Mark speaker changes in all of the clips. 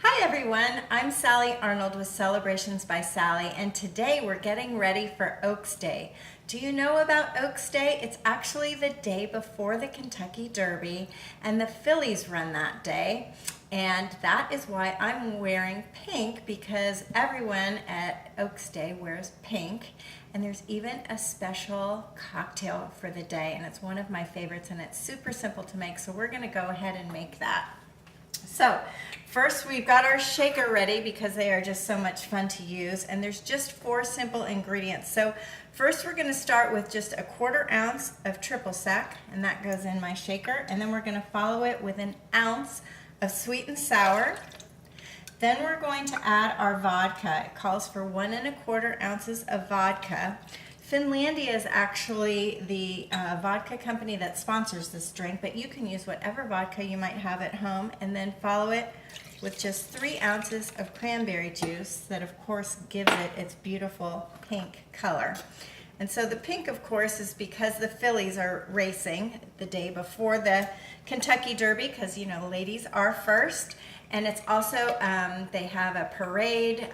Speaker 1: Hi everyone, I'm Sally Arnold with Celebrations by Sally, and today we're getting ready for Oaks Day. Do you know about Oaks Day? It's actually the day before the Kentucky Derby, and the Fillies run that day. And that is why I'm wearing pink, because everyone at Oaks Day wears pink. And there's even a special cocktail for the day, and it's one of my favorites, and it's super simple to make, so we're gonna go ahead and make that. So first we've got our shaker ready because they are just so much fun to use, and there's just 4 simple ingredients. So first we're going to start with just a 1/4 ounce of triple sec, and that goes in my shaker, and then we're going to follow it with an ounce of sweet and sour. Then we're going to add our vodka. It calls for 1 1/4 ounces of vodka. Finlandia is actually the vodka company that sponsors this drink, but you can use whatever vodka you might have at home, and then follow it with just 3 ounces of cranberry juice that of course gives it its beautiful pink color. And so the pink, of course, is because the Fillies are racing the day before the Kentucky Derby, because, you know, ladies are first. And it's also, they have a parade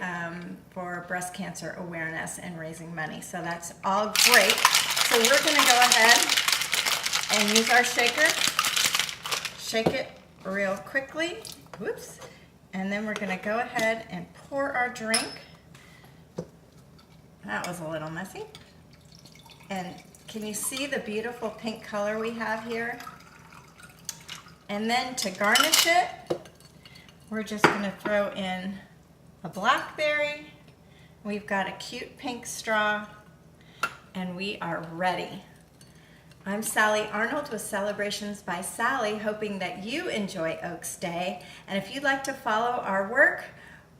Speaker 1: for breast cancer awareness and raising money. So that's all great. So we're going to go ahead and use our shaker. Shake it real quickly. Whoops. And then we're going to go ahead and pour our drink. That was a little messy. And can you see the beautiful pink color we have here? And then to garnish it, we're just going to throw in a blackberry. We've got a cute pink straw, and we are ready. I'm Sally Arnold with Celebrations by Sally, hoping that you enjoy Oaks Day. And if you'd like to follow our work,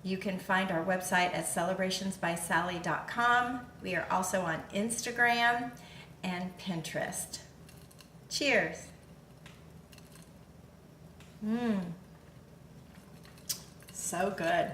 Speaker 1: you can find our website at celebrationsbysally.com. We are also on Instagram and Pinterest. Cheers. So good.